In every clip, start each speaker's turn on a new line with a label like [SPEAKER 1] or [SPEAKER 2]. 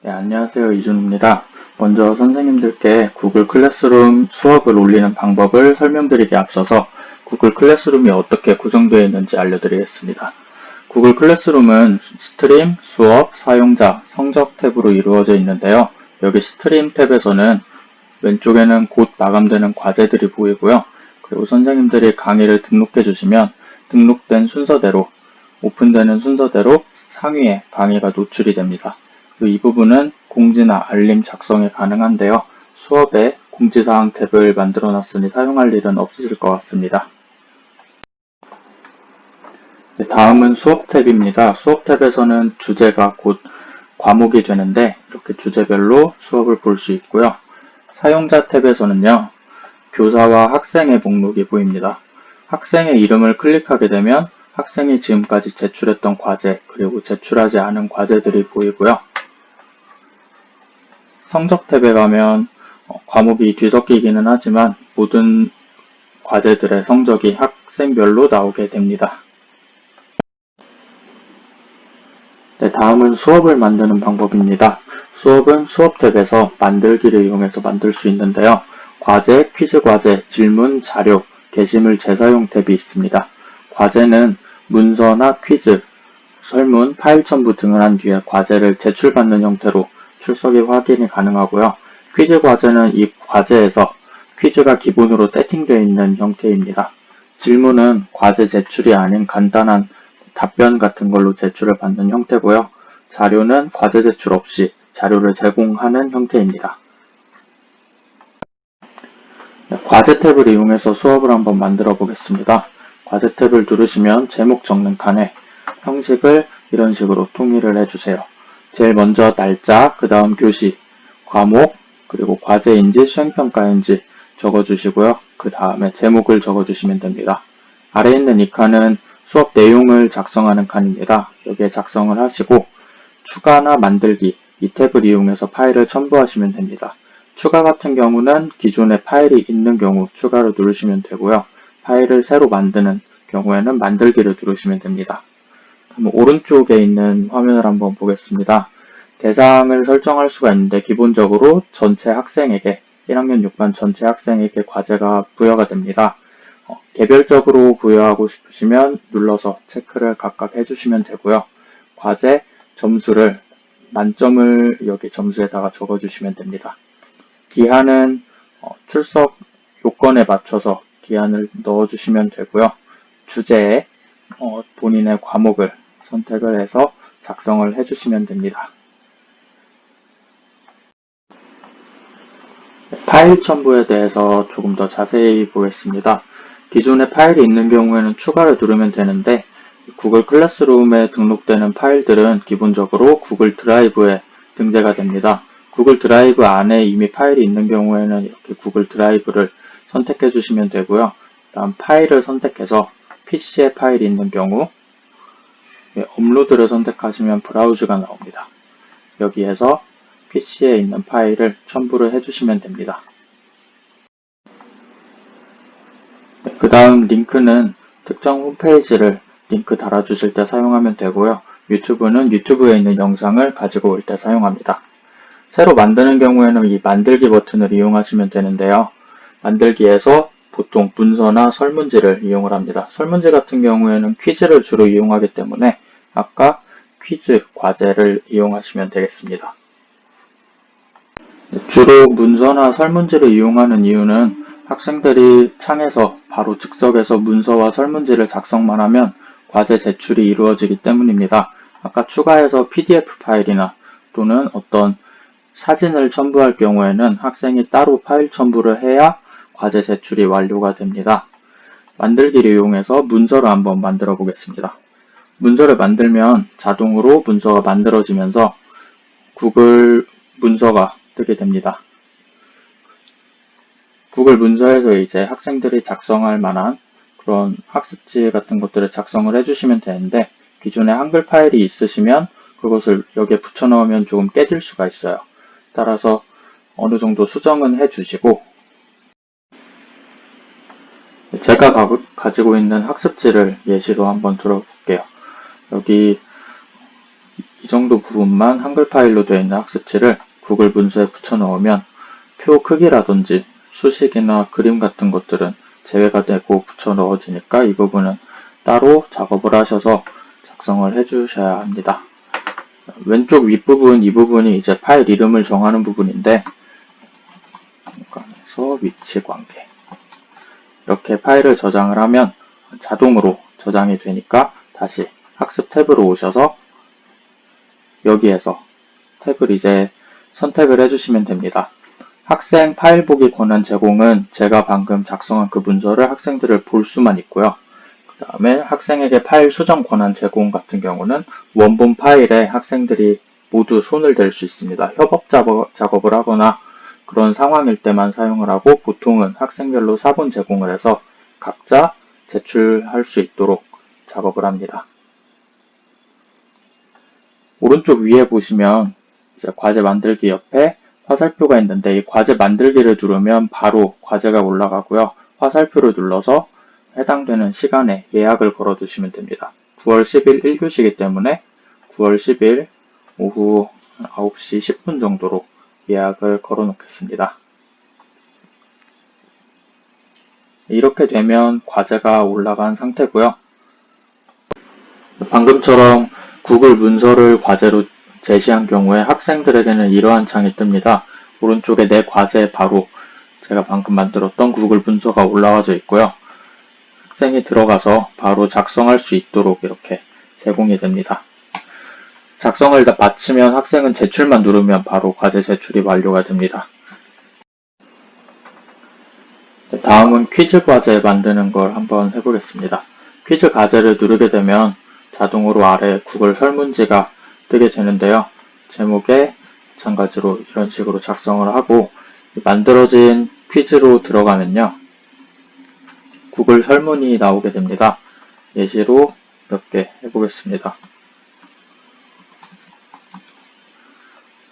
[SPEAKER 1] 네, 안녕하세요. 이준입니다. 먼저 선생님들께 구글 클래스룸 수업을 올리는 방법을 설명드리기 앞서서 구글 클래스룸이 어떻게 구성되어 있는지 알려드리겠습니다. 구글 클래스룸은 스트림, 수업, 사용자, 성적 탭으로 이루어져 있는데요. 여기 스트림 탭에서는 왼쪽에는 곧 마감되는 과제들이 보이고요. 그리고 선생님들이 강의를 등록해 주시면 등록된 순서대로, 오픈되는 순서대로 상위에 강의가 노출이 됩니다. 이 부분은 공지나 알림 작성이 가능한데요. 수업에 공지사항 탭을 만들어 놨으니 사용할 일은 없으실 것 같습니다. 다음은 수업 탭입니다. 수업 탭에서는 주제가 곧 과목이 되는데 이렇게 주제별로 수업을 볼 수 있고요. 사용자 탭에서는요. 교사와 학생의 목록이 보입니다. 학생의 이름을 클릭하게 되면 학생이 지금까지 제출했던 과제 그리고 제출하지 않은 과제들이 보이고요. 성적 탭에 가면 과목이 뒤섞이기는 하지만 모든 과제들의 성적이 학생별로 나오게 됩니다. 네, 다음은 수업을 만드는 방법입니다. 수업은 수업 탭에서 만들기를 이용해서 만들 수 있는데요. 과제, 퀴즈 과제, 질문, 자료, 게시물 재사용 탭이 있습니다. 과제는 문서나 퀴즈, 설문, 파일 첨부 등을 한 뒤에 과제를 제출받는 형태로 출석이 확인이 가능하고요. 퀴즈 과제는 이 과제에서 퀴즈가 기본으로 세팅되어 있는 형태입니다. 질문은 과제 제출이 아닌 간단한 답변 같은 걸로 제출을 받는 형태고요. 자료는 과제 제출 없이 자료를 제공하는 형태입니다. 과제 탭을 이용해서 수업을 한번 만들어 보겠습니다. 과제 탭을 누르시면 제목 적는 칸에 형식을 이런 식으로 통일을 해주세요. 제일 먼저 날짜, 그 다음 교시, 과목, 그리고 과제인지 수행평가인지 적어주시고요. 그 다음에 제목을 적어주시면 됩니다. 아래에 있는 이 칸은 수업 내용을 작성하는 칸입니다. 여기에 작성을 하시고 추가나 만들기 이 탭을 이용해서 파일을 첨부하시면 됩니다. 추가 같은 경우는 기존에 파일이 있는 경우 추가를 누르시면 되고요. 파일을 새로 만드는 경우에는 만들기를 누르시면 됩니다. 그럼 오른쪽에 있는 화면을 한번 보겠습니다. 대상을 설정할 수가 있는데 기본적으로 전체 학생에게 1학년 6반 전체 학생에게 과제가 부여가 됩니다. 개별적으로 부여하고 싶으시면 눌러서 체크를 각각 해주시면 되고요. 과제 점수를 만점을 여기 점수에다가 적어주시면 됩니다. 기한은 출석 요건에 맞춰서 기한을 넣어주시면 되고요. 주제에 본인의 과목을 선택을 해서 작성을 해주시면 됩니다. 파일 첨부에 대해서 조금 더 자세히 보겠습니다. 기존에 파일이 있는 경우에는 추가를 누르면 되는데 구글 클래스룸에 등록되는 파일들은 기본적으로 구글 드라이브에 등재가 됩니다. 구글 드라이브 안에 이미 파일이 있는 경우에는 이렇게 구글 드라이브를 선택해 주시면 되고요. 다음 파일을 선택해서 PC에 파일이 있는 경우 업로드를 선택하시면 브라우즈가 나옵니다. 여기에서 PC에 있는 파일을 첨부를 해주시면 됩니다. 그 다음 링크는 특정 홈페이지를 링크 달아주실 때 사용하면 되고요. 유튜브는 유튜브에 있는 영상을 가지고 올 때 사용합니다. 새로 만드는 경우에는 이 만들기 버튼을 이용하시면 되는데요. 만들기에서 보통 문서나 설문지를 이용을 합니다. 설문지 같은 경우에는 퀴즈를 주로 이용하기 때문에 아까 퀴즈, 과제를 이용하시면 되겠습니다. 주로 문서나 설문지를 이용하는 이유는 학생들이 창에서 바로 즉석에서 문서와 설문지를 작성만 하면 과제 제출이 이루어지기 때문입니다. 아까 추가해서 PDF 파일이나 또는 어떤 사진을 첨부할 경우에는 학생이 따로 파일 첨부를 해야 과제 제출이 완료가 됩니다. 만들기를 이용해서 문서를 한번 만들어 보겠습니다. 문서를 만들면 자동으로 문서가 만들어지면서 구글 문서가 뜨게 됩니다. 구글 문서에서 이제 학생들이 작성할 만한 그런 학습지 같은 것들을 작성을 해주시면 되는데 기존에 한글 파일이 있으시면 그것을 여기에 붙여 넣으면 조금 깨질 수가 있어요. 따라서 어느 정도 수정은 해주시고 제가 가지고 있는 학습지를 예시로 한번 들어볼게요. 여기 이 정도 부분만 한글 파일로 되어 있는 학습지를 구글 문서에 붙여 넣으면 표 크기라든지 수식이나 그림 같은 것들은 제외가 되고 붙여 넣어지니까 이 부분은 따로 작업을 하셔서 작성을 해 주셔야 합니다. 왼쪽 윗부분, 이 부분이 이제 파일 이름을 정하는 부분인데, 공간에서 위치 관계. 이렇게 파일을 저장을 하면 자동으로 저장이 되니까 다시 학습 탭으로 오셔서 여기에서 탭을 이제 선택을 해주시면 됩니다. 학생 파일 보기 권한 제공은 제가 방금 작성한 그 문서를 학생들을 볼 수만 있고요. 그 다음에 학생에게 파일 수정 권한 제공 같은 경우는 원본 파일에 학생들이 모두 손을 댈 수 있습니다. 협업 작업을 하거나 그런 상황일 때만 사용을 하고 보통은 학생별로 사본 제공을 해서 각자 제출할 수 있도록 작업을 합니다. 오른쪽 위에 보시면 이제 과제 만들기 옆에 화살표가 있는데 이 과제 만들기를 누르면 바로 과제가 올라가고요. 화살표를 눌러서 해당되는 시간에 예약을 걸어 두시면 됩니다. 9월 10일 1교시이기 때문에 9월 10일 오후 9시 10분 정도로 예약을 걸어 놓겠습니다. 이렇게 되면 과제가 올라간 상태고요. 방금처럼 구글 문서를 과제로 제시한 경우에 학생들에게는 이러한 창이 뜹니다. 오른쪽에 내 과제에 바로 제가 방금 만들었던 구글 문서가 올라와져 있고요. 학생이 들어가서 바로 작성할 수 있도록 이렇게 제공이 됩니다. 작성을 다 마치면 학생은 제출만 누르면 바로 과제 제출이 완료가 됩니다. 다음은 퀴즈 과제 만드는 걸 한번 해보겠습니다. 퀴즈 과제를 누르게 되면 자동으로 아래 구글 설문지가 뜨게 되는데요. 제목에 마찬가지로 이런 식으로 작성을 하고 만들어진 퀴즈로 들어가면요. 구글 설문이 나오게 됩니다. 예시로 몇 개 해보겠습니다.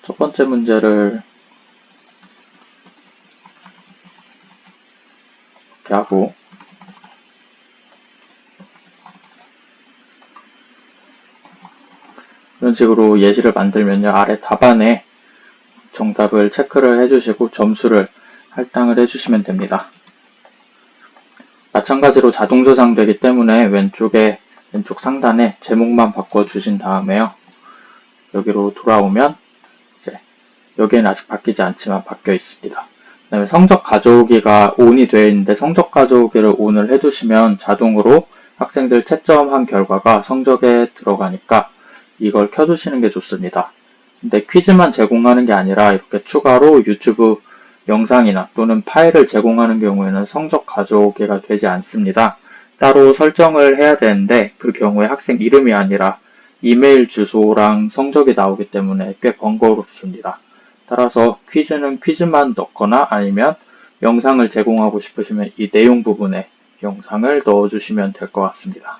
[SPEAKER 1] 첫 번째 문제를 이렇게 하고 이런 식으로 예시를 만들면요. 아래 답안에 정답을 체크를 해주시고 점수를 할당을 해주시면 됩니다. 마찬가지로 자동 저장되기 때문에 왼쪽 상단에 제목만 바꿔주신 다음에요. 여기로 돌아오면 이제 여기는 아직 바뀌지 않지만 바뀌어 있습니다. 그 다음에 성적 가져오기가 ON이 되어 있는데 성적 가져오기를 ON을 해주시면 자동으로 학생들 채점한 결과가 성적에 들어가니까 이걸 켜두시는 게 좋습니다. 근데 퀴즈만 제공하는 게 아니라 이렇게 추가로 유튜브 영상이나 또는 파일을 제공하는 경우에는 성적 가져오기가 되지 않습니다. 따로 설정을 해야 되는데 그 경우에 학생 이름이 아니라 이메일 주소랑 성적이 나오기 때문에 꽤 번거롭습니다. 따라서 퀴즈는 퀴즈만 넣거나 아니면 영상을 제공하고 싶으시면 이 내용 부분에 영상을 넣어주시면 될 것 같습니다.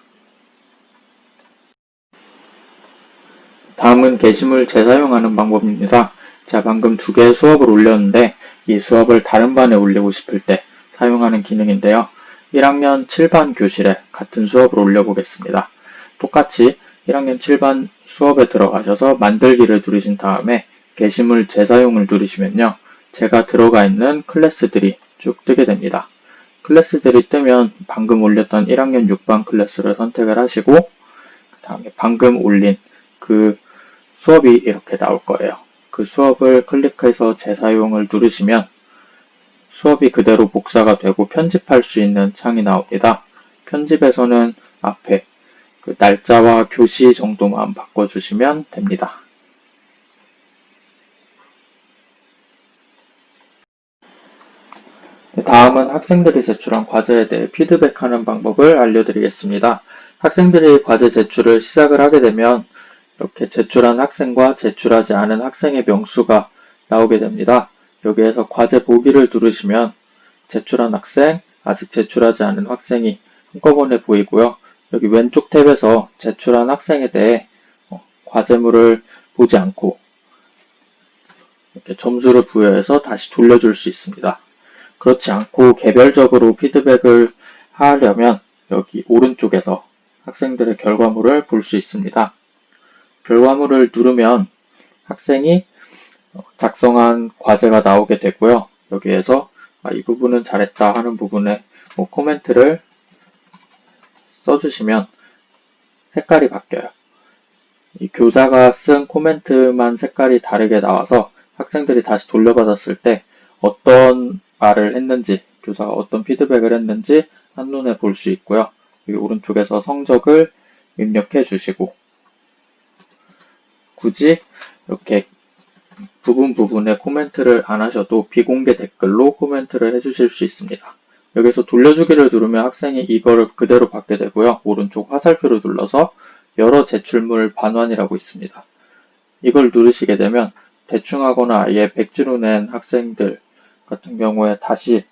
[SPEAKER 1] 다음은 게시물 재사용하는 방법입니다. 제가 방금 2개의 수업을 올렸는데 이 수업을 다른 반에 올리고 싶을 때 사용하는 기능인데요. 1학년 7반 교실에 같은 수업을 올려보겠습니다. 똑같이 1학년 7반 수업에 들어가셔서 만들기를 누르신 다음에 게시물 재사용을 누르시면요. 제가 들어가 있는 클래스들이 쭉 뜨게 됩니다. 클래스들이 뜨면 방금 올렸던 1학년 6반 클래스를 선택을 하시고 그 다음에 방금 올린 그 수업이 이렇게 나올 거예요. 그 수업을 클릭해서 재사용을 누르시면 수업이 그대로 복사가 되고 편집할 수 있는 창이 나옵니다. 편집에서는 앞에 그 날짜와 교시 정도만 바꿔주시면 됩니다. 다음은 학생들이 제출한 과제에 대해 피드백하는 방법을 알려드리겠습니다. 학생들이 과제 제출을 시작을 하게 되면 이렇게 제출한 학생과 제출하지 않은 학생의 명수가 나오게 됩니다. 여기에서 과제 보기를 누르시면 제출한 학생, 아직 제출하지 않은 학생이 한꺼번에 보이고요. 여기 왼쪽 탭에서 제출한 학생에 대해 과제물을 보지 않고 이렇게 점수를 부여해서 다시 돌려줄 수 있습니다. 그렇지 않고 개별적으로 피드백을 하려면 여기 오른쪽에서 학생들의 결과물을 볼 수 있습니다. 결과물을 누르면 학생이 작성한 과제가 나오게 되고요. 여기에서 이 부분은 잘했다 하는 부분에 코멘트를 써주시면 색깔이 바뀌어요. 이 교사가 쓴 코멘트만 색깔이 다르게 나와서 학생들이 다시 돌려받았을 때 어떤 말을 했는지, 교사가 어떤 피드백을 했는지 한눈에 볼 수 있고요. 여기 오른쪽에서 성적을 입력해 주시고, 굳이 이렇게 부분에 코멘트를 안 하셔도 비공개 댓글로 코멘트를 해주실 수 있습니다. 여기서 돌려주기를 누르면 학생이 이거를 그대로 받게 되고요. 오른쪽 화살표를 눌러서 여러 제출물 반환이라고 있습니다. 이걸 누르시게 되면 대충 하거나 아예 백지로 낸 학생들 같은 경우에 다시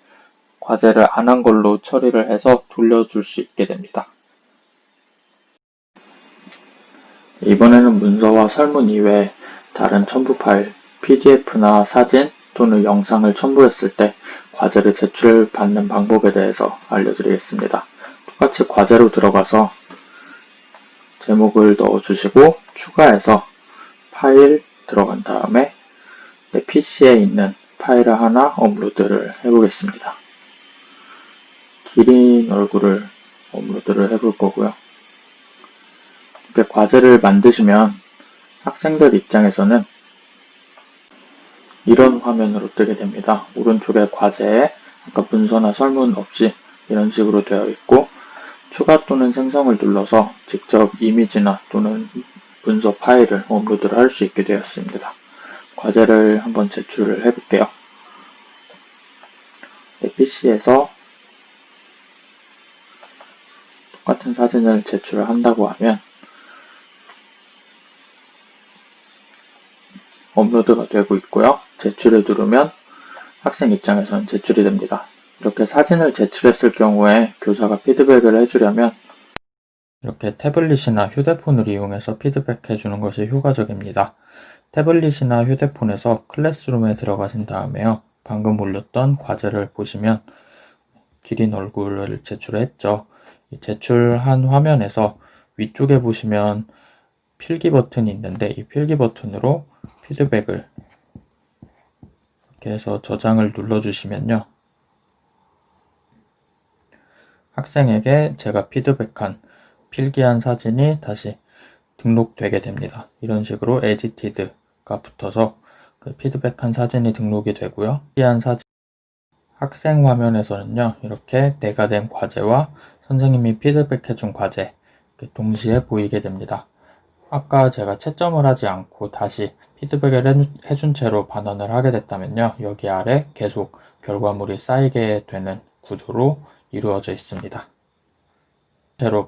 [SPEAKER 1] 과제를 안 한 걸로 처리를 해서 돌려줄 수 있게 됩니다. 이번에는 문서와 설문 이외에 다른 첨부 파일, PDF나 사진 또는 영상을 첨부했을 때 과제를 제출받는 방법에 대해서 알려드리겠습니다. 똑같이 과제로 들어가서 제목을 넣어주시고 추가해서 파일 들어간 다음에 내 PC에 있는 파일을 하나 업로드를 해보겠습니다. 기린 얼굴을 업로드를 해볼 거고요. 이렇게 과제를 만드시면 학생들 입장에서는 이런 화면으로 뜨게 됩니다. 오른쪽에 과제에 아까 문서나 설문 없이 이런 식으로 되어 있고 추가 또는 생성을 눌러서 직접 이미지나 또는 문서 파일을 업로드를 할 수 있게 되었습니다. 과제를 한번 제출을 해볼게요. PC에서 똑같은 사진을 제출을 한다고 하면 업로드가 되고 있고요. 제출을 누르면 학생 입장에서는 제출이 됩니다. 이렇게 사진을 제출했을 경우에 교사가 피드백을 해주려면 이렇게 태블릿이나 휴대폰을 이용해서 피드백 해주는 것이 효과적입니다. 태블릿이나 휴대폰에서 클래스룸에 들어가신 다음에요. 방금 올렸던 과제를 보시면 기린 얼굴을 제출했죠. 제출한 화면에서 위쪽에 보시면 필기 버튼이 있는데 이 필기 버튼으로 피드백을 이렇게 해서 저장을 눌러주시면요. 학생에게 제가 피드백한 필기한 사진이 다시 등록되게 됩니다. 이런 식으로 에디티드가 붙어서 그 피드백한 사진이 등록이 되고요. 필기한 사진 학생 화면에서는요. 이렇게 내가 낸 과제와 선생님이 피드백해준 과제 동시에 보이게 됩니다. 아까 제가 채점을 하지 않고 다시 피드백을 해준 채로 반환을 하게 됐다면요. 여기 아래 계속 결과물이 쌓이게 되는 구조로 이루어져 있습니다. 채로